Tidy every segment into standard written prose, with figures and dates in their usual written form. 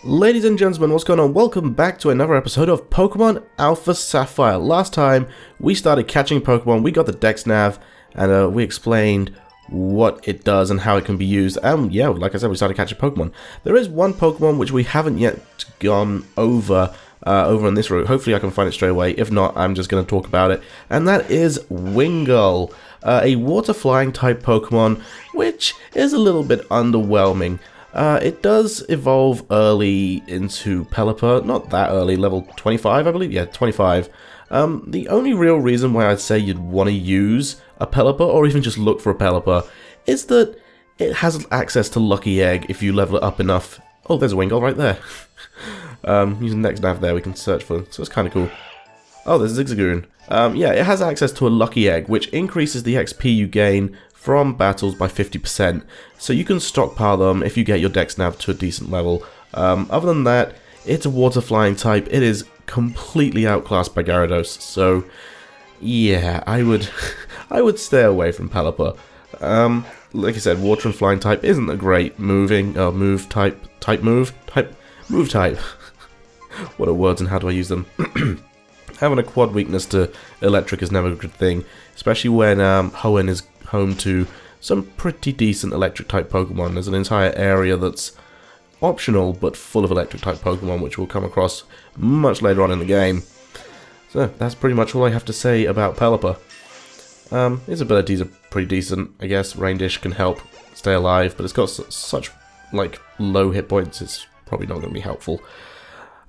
Ladies and gentlemen, what's going on? Welcome back to another episode of Pokemon Alpha Sapphire. Last time, we started catching Pokemon, we got the Dex Nav, and we explained what it does and how it can be used. And yeah, like I said, we started catching Pokemon. There is one Pokemon which we haven't yet gone over on this route. Hopefully I can find it straight away. If not, I'm just going to talk about it. And that is Wingull, a water flying type Pokemon, which is a little bit underwhelming. It does evolve early into Pelipper, not that early, level 25 I believe, yeah 25. The only real reason why I'd say you'd want to use a Pelipper, or even just look for a Pelipper, is that it has access to Lucky Egg if you level it up enough. Oh, there's a Wingull right there. Using Next Nav there we can search for them, so it's kind of cool. Oh, there's Zigzagoon. Yeah, it has access to a Lucky Egg, which increases the XP you gain from battles by 50%, so you can stockpile them if you get your Dex Nav to a decent level. Other than that, it's a water flying type. It is completely outclassed by Gyarados, so yeah, I would stay away from Pelipper. Like I said, water and flying type isn't a great move type. What are words and how do I use them? Having a quad weakness to electric is never a good thing, especially when Hoenn is home to some pretty decent electric type Pokemon. There's an entire area that's optional but full of electric type Pokemon, which we'll come across much later on in the game. So that's pretty much all I have to say about Pelipper. His abilities are pretty decent, I guess. Rain Dish can help stay alive, but it's got such like low hit points, it's probably not going to be helpful.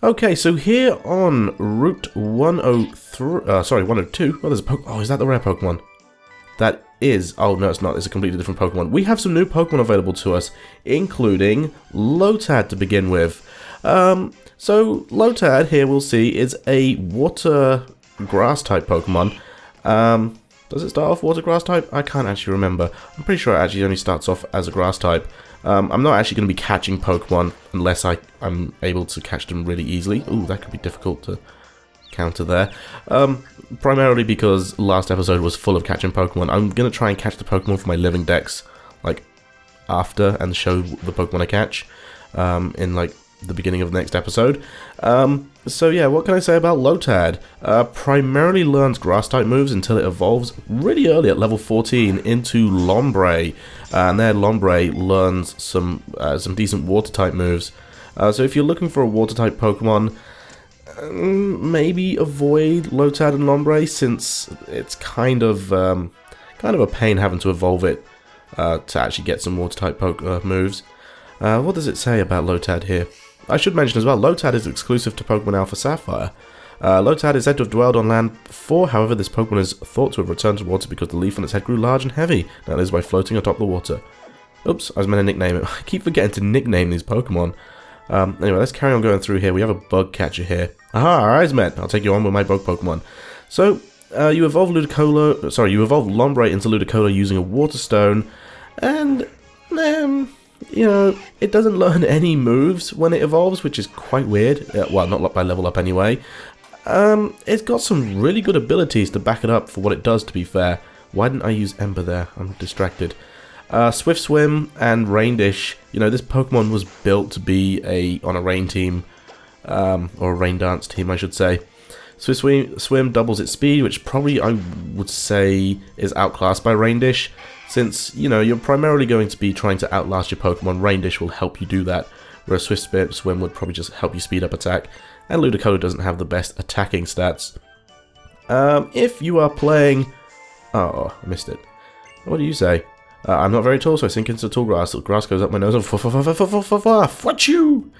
Okay, so here on Route 102, oh, there's a oh, is that the rare Pokemon? That is, oh no it's not, it's a completely different Pokemon. We have some new Pokemon available to us, including Lotad to begin with. So Lotad here we'll see is a water grass type Pokemon. Does it start off water grass type? I can't actually remember. I'm pretty sure it actually only starts off as a grass type. I'm not actually going to be catching Pokemon unless I'm able to catch them really easily. Ooh, that could be difficult to counter there. Primarily because last episode was full of catching Pokemon. I'm going to try and catch the Pokemon for my living dex, like, after, and show the Pokemon I catch, in, like, the beginning of the next episode. So yeah, what can I say about Lotad? Primarily learns grass-type moves until it evolves really early at level 14 into Lombre, and there Lombre learns some decent water-type moves. So if you're looking for a water-type Pokemon, maybe avoid Lotad and Lombre, since it's kind of a pain having to evolve it to actually get some water-type moves. What does it say about Lotad here? I should mention as well, Lotad is exclusive to Pokemon Alpha Sapphire. Lotad is said to have dwelled on land before, however this Pokemon is thought to have returned to water because the leaf on its head grew large and heavy. That is by floating atop the water. Oops, I was meant to nickname it. I keep forgetting to nickname these Pokemon. Anyway, let's carry on going through here. We have a bug catcher here. Aha, our eyes met. I'll take you on with my bug Pokemon. So, you evolve Lombre into Ludicolo using a Water Stone, and you know, it doesn't learn any moves when it evolves, which is quite weird. Well, not by level up anyway. It's got some really good abilities to back it up for what it does, to be fair. Why didn't I use Ember there? I'm distracted. Swift Swim and Rain Dish. You know, this Pokemon was built to be on a rain team, or a rain dance team, I should say. Swift Swim doubles its speed, which probably I would say is outclassed by Rain Dish. Since, you know, you're primarily going to be trying to outlast your Pokemon, Rain Dish will help you do that, whereas Swift Swim would probably just help you speed up attack, and Ludicolo doesn't have the best attacking stats. If you are playing... Oh, I missed it. What do you say? I'm not very tall, so I sink into the tall grass. The grass goes up my nose and what you?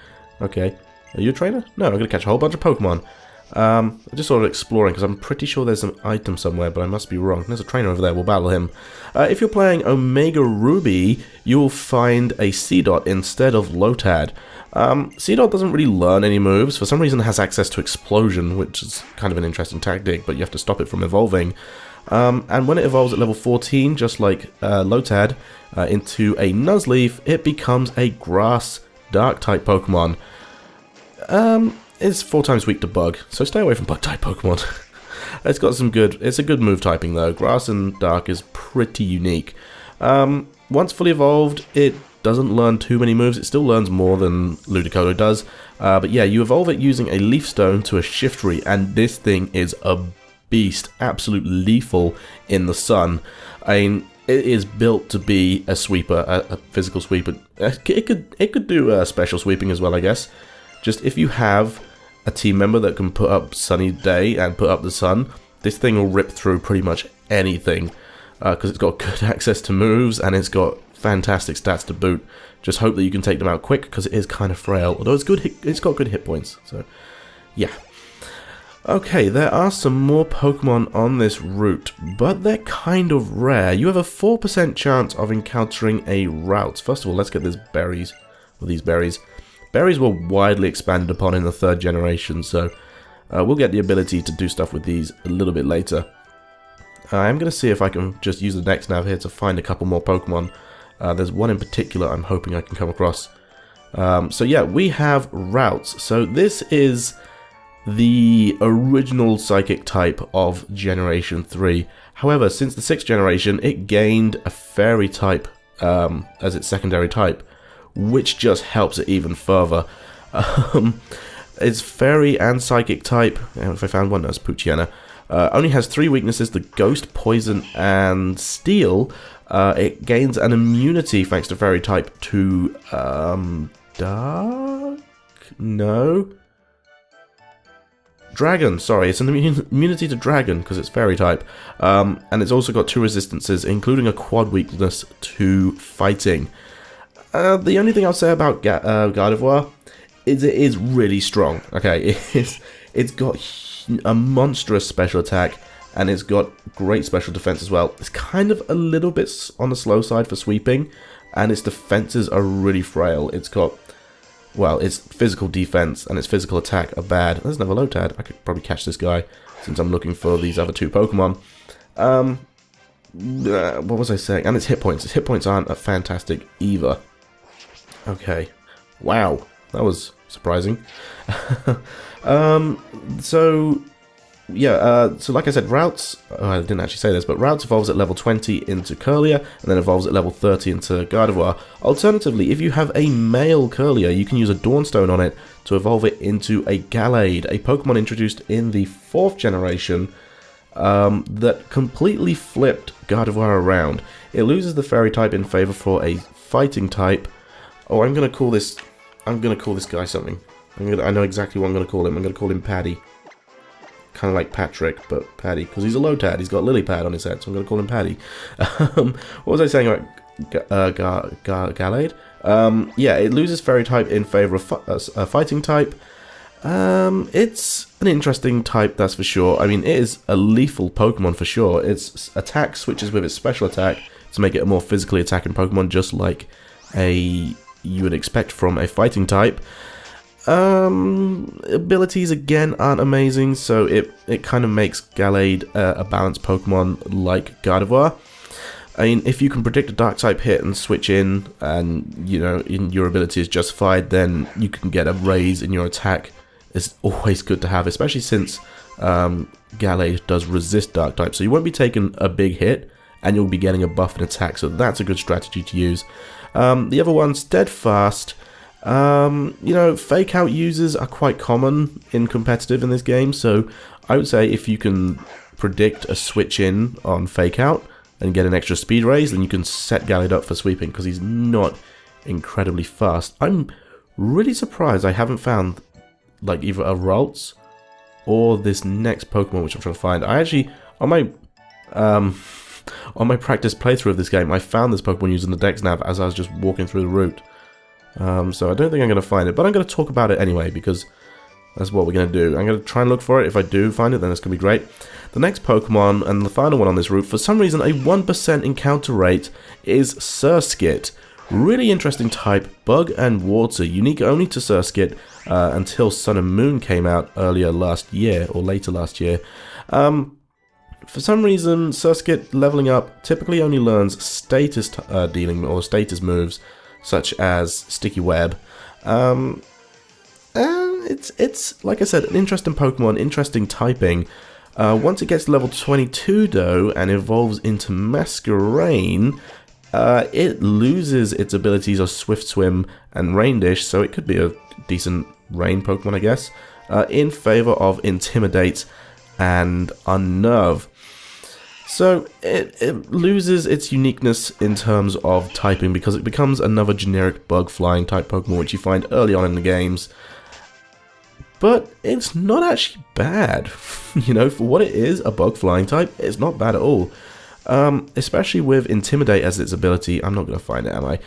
Okay. Are you a trainer? No, I'm going to catch a whole bunch of Pokemon. I'm just sort of exploring, because I'm pretty sure there's an item somewhere, but I must be wrong. There's a trainer over there, we'll battle him. If you're playing Omega Ruby, you'll find a Seedot instead of Lotad. Seedot doesn't really learn any moves. For some reason it has access to Explosion, which is kind of an interesting tactic, but you have to stop it from evolving. And when it evolves at level 14, just like Lotad, into a Nuzleaf, it becomes a Grass Dark-type Pokemon. It's 4 times weak to Bug, so stay away from Bug-type Pokemon. It's a good move typing though. Grass and Dark is pretty unique. Once fully evolved, it doesn't learn too many moves. It still learns more than Ludicolo does. But yeah, you evolve it using a Leaf Stone to a Shiftry, and this thing is a beast, absolute lethal in the sun. I mean, it is built to be a sweeper, a physical sweeper. It could do special sweeping as well, I guess. Just if you have a team member that can put up Sunny Day and put up the sun, this thing will rip through pretty much anything, because it's got good access to moves and it's got fantastic stats to boot. Just hope that you can take them out quick, because it is kind of frail, although it's got good hit points, so yeah. Okay, there are some more Pokemon on this route, but they're kind of rare. You have a 4% chance of encountering a Route. First of all, let's get these berries. Berries were widely expanded upon in the 3rd generation, so we'll get the ability to do stuff with these a little bit later. I'm going to see if I can just use the Dex Nav here to find a couple more Pokemon. There's one in particular I'm hoping I can come across. So yeah, we have Routes. So this is the original Psychic type of Generation 3. However, since the 6th generation, it gained a Fairy type as its secondary type, which just helps it even further. It's Fairy and Psychic type, and if I found one, that's Poochyena. Only has 3 weaknesses: the Ghost, Poison, and Steel. It gains an immunity thanks to Fairy type to Dark? No? Dragon, sorry, it's an immunity to Dragon because it's Fairy type. And it's also got 2 resistances, including a quad weakness to Fighting. The only thing I'll say about Gardevoir is it is really strong. Okay, it's got a monstrous special attack, and it's got great special defense as well. It's kind of a little bit on the slow side for sweeping, and its defenses are really frail. It's got, well, its physical defense and its physical attack are bad. There's another Lotad. I could probably catch this guy since I'm looking for these other 2 Pokemon. What was I saying? And its hit points. Its hit points aren't fantastic either. Okay. Wow. That was surprising. So like I said, Routes, I didn't actually say this, but Routes evolves at level 20 into Curlier, and then evolves at level 30 into Gardevoir. Alternatively, if you have a male Curlier, you can use a Dawnstone on it to evolve it into a Gallade, a Pokemon introduced in the 4th generation that completely flipped Gardevoir around. It loses the Fairy type in favor for a Fighting type. Oh, I'm gonna call this guy something. I know exactly what I'm gonna call him. I'm gonna call him Paddy. Kind of like Patrick, but Paddy, because he's a Lotad. He's got lily pad on his head, so I'm going to call him Paddy. What was I saying about Gallade? Yeah, it loses Fairy type in favor of a Fighting type. It's an interesting type, that's for sure. I mean, it is a lethal Pokemon for sure. Its attack switches with its special attack to make it a more physically attacking Pokemon, just like you would expect from a Fighting type. Abilities again aren't amazing, so it kind of makes Gallade a balanced Pokemon like Gardevoir. I mean, if you can predict a Dark type hit and switch in, and your ability is justified, then you can get a raise in your attack. It's always good to have, especially since Gallade does resist Dark type, so you won't be taking a big hit, and you'll be getting a buff in attack, so that's a good strategy to use. The other one, Steadfast. Fake out users are quite common in competitive in this game, so I would say if you can predict a switch in on fake out and get an extra speed raise, then you can set Gallade up for sweeping, because he's not incredibly fast. I'm really surprised I haven't found like either a Ralts or this next Pokemon which I'm trying to find. I actually, on my practice playthrough of this game, I found this Pokemon using the Dex Nav as I was just walking through the route. So I don't think I'm going to find it, but I'm going to talk about it anyway, because that's what we're going to do. I'm going to try and look for it. If I do find it, then it's going to be great. The next Pokemon, and the final one on this route, for some reason a 1% encounter rate, is Surskit. Really interesting type, bug and water, unique only to Surskit until Sun and Moon came out earlier last year, or later last year. For some reason, Surskit leveling up typically only learns status dealing or status moves, such as Sticky Web. It's like I said, an interesting Pokemon, interesting typing. Once it gets to level 22 though, and evolves into Masquerain, it loses its abilities of Swift Swim and Rain Dish, so it could be a decent rain Pokemon, I guess, in favor of Intimidate and Unnerve. So it loses its uniqueness in terms of typing because it becomes another generic bug flying type Pokemon, which you find early on in the games. But it's not actually bad. You know, for what it is, a bug flying type, it's not bad at all. Especially with Intimidate as its ability. I'm not going to find it, am I?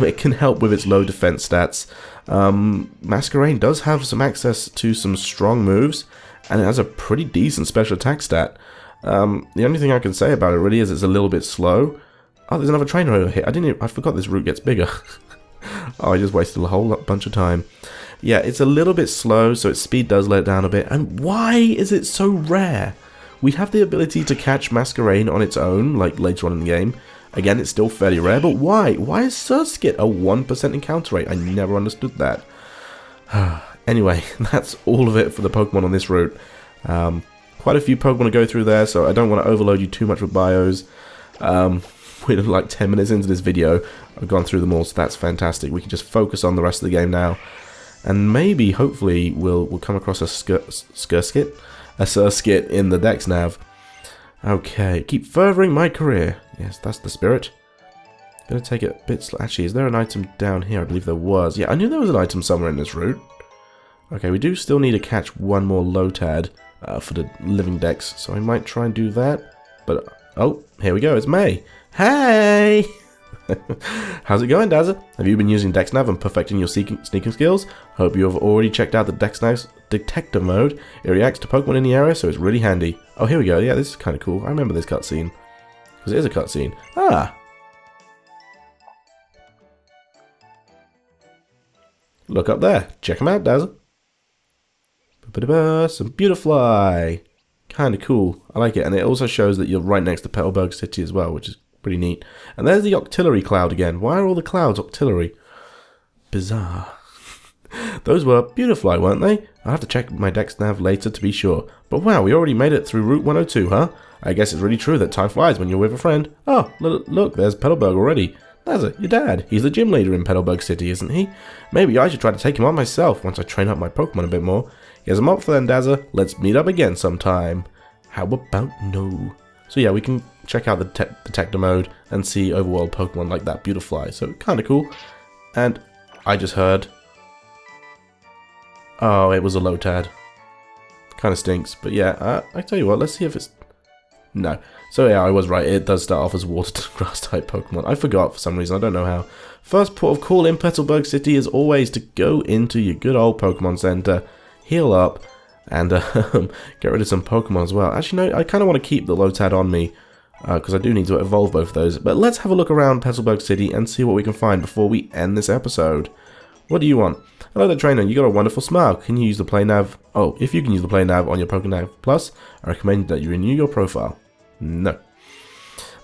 It can help with its low defense stats. Masquerain does have some access to some strong moves, and it has a pretty decent special attack stat. The only thing I can say about it really is it's a little bit slow. Oh, there's another trainer over here. I forgot this route gets bigger. Oh, I just wasted a whole bunch of time. Yeah, it's a little bit slow, so its speed does let it down a bit. And why is it so rare? We have the ability to catch Masquerain on its own, like later on in the game. Again, it's still fairly rare, but why? Why is Surskit a 1% encounter rate? I never understood that. Anyway, that's all of it for the Pokemon on this route. Quite a few Pokemon to go through there, so I don't want to overload you too much with bios. We're like 10 minutes into this video. I've gone through them all, so that's fantastic. We can just focus on the rest of the game now. And maybe, hopefully, we'll come across a Surskit in the Dex Nav. Okay, keep furthering my career. Yes, that's the spirit. Gonna take it a bit actually, is there an item down here? I believe there was. Yeah, I knew there was an item somewhere in this route. Okay, we do still need to catch one more Lotad for the living Dex, so I might try and do that. But, oh, here we go, it's May. Hey! How's it going, Dazza? Have you been using DexNav and perfecting your sneaking skills? Hope you have already checked out the DexNav's detector mode. It reacts to Pokemon in the area, so it's really handy. Oh, here we go. Yeah, this is kind of cool. I remember this cutscene. Because it is a cutscene. Ah! Look up there. Check them out, Dazza. Some Beautifly. Kind of cool. I like it. And it also shows that you're right next to Petalburg City as well, which is pretty neat. And there's the Octillery cloud again. Why are all the clouds Octillery? Bizarre. Those were Beautifly, weren't they? I'll have to check my Dex Nav later to be sure. But wow, we already made it through Route 102, huh? I guess it's really true that time flies when you're with a friend. Oh, look, there's Petalburg already. That's it, your dad. He's the gym leader in Petalburg City, isn't he? Maybe I should try to take him on myself once I train up my Pokemon a bit more. Here's a month for then, Dazza. Let's meet up again sometime. How about no? So yeah, we can check out the detector mode and see overworld Pokemon like that Beautifly. So kind of cool. And I just heard... Oh, it was a Lotad. Kind of stinks, but yeah, I tell you what, let's see if it's... No. So yeah, I was right, it does start off as water to grass type Pokemon. I forgot for some reason, I don't know how. First port of call in Petalburg City is always to go into your good old Pokemon Center, heal up, and get rid of some Pokemon as well. Actually, no, I kind of want to keep the Lotad on me, because I do need to evolve both of those. But let's have a look around Petalburg City and see what we can find before we end this episode. What do you want? Hello there, trainer. You got a wonderful smile. Can you use the Play Nav? Oh, if you can use the Play Nav on your Pokénav Plus, I recommend that you renew your profile. No.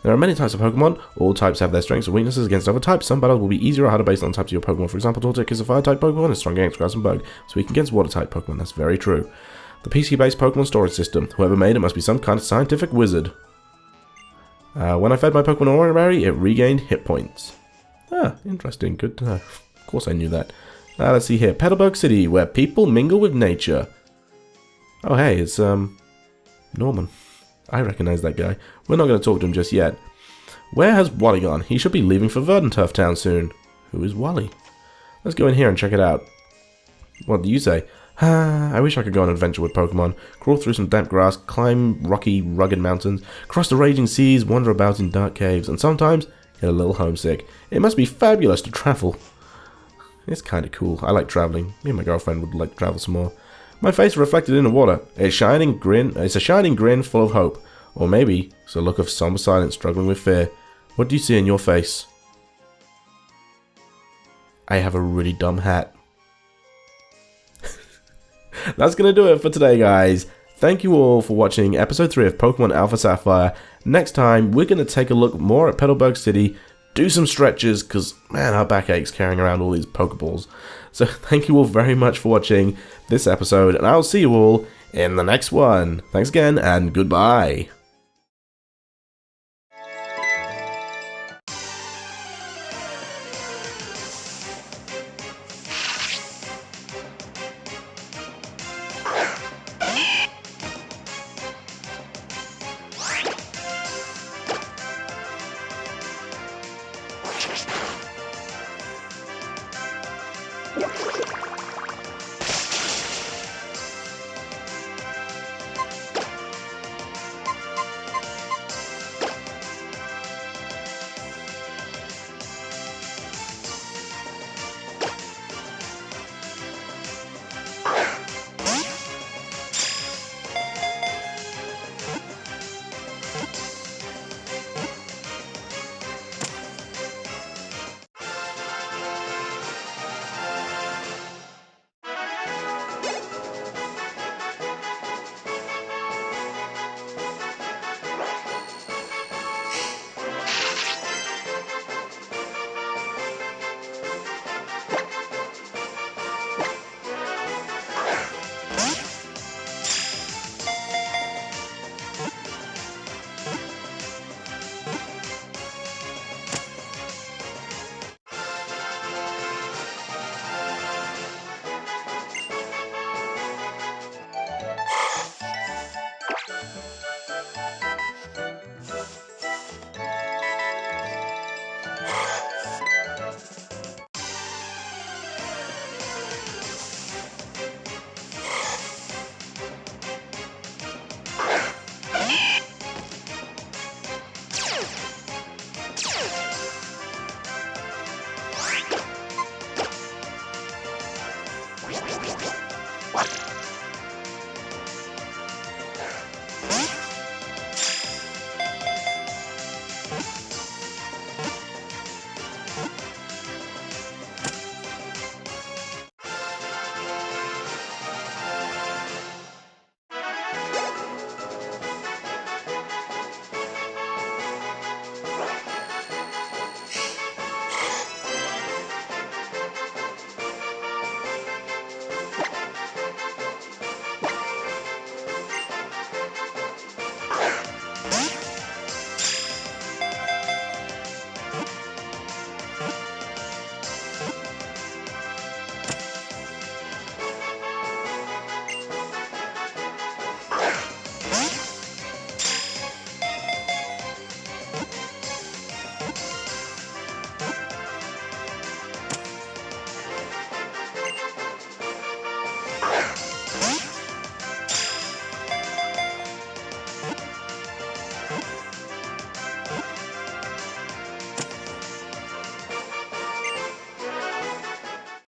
There are many types of Pokemon. All types have their strengths and weaknesses against other types. Some battles will be easier or harder based on the types of your Pokemon. For example, Torchic is a Fire-type Pokemon and strong against Grass and Bug, so weak against Water-type Pokemon. That's very true. The PC-based Pokemon storage system. Whoever made it must be some kind of scientific wizard. When I fed my Pokemon Ordinary, it regained hit points. Ah, interesting. Good to know. Of course I knew that. Let's see here. Petalburg City, where people mingle with nature. Oh, hey, it's, Norman. I recognize that guy. We're not going to talk to him just yet. Where has Wally gone? He should be leaving for Verdanturf Town soon. Who is Wally? Let's go in here and check it out. What do you say? I wish I could go on an adventure with Pokemon. Crawl through some damp grass, climb rocky, rugged mountains, cross the raging seas, wander about in dark caves, and sometimes get a little homesick. It must be fabulous to travel. It's kind of cool. I like traveling. Me and my girlfriend would like to travel some more. My face is reflected in the water. It's a shining grin full of hope. Or maybe it's a look of somber silence struggling with fear. What do you see in your face? I have a really dumb hat. That's going to do it for today, guys. Thank you all for watching episode 3 of Pokemon Alpha Sapphire. Next time, we're going to take a look more at Petalburg City, do some stretches, because, man, our back aches carrying around all these Pokeballs. So thank you all very much for watching this episode, and I'll see you all in the next one. Thanks again, and goodbye.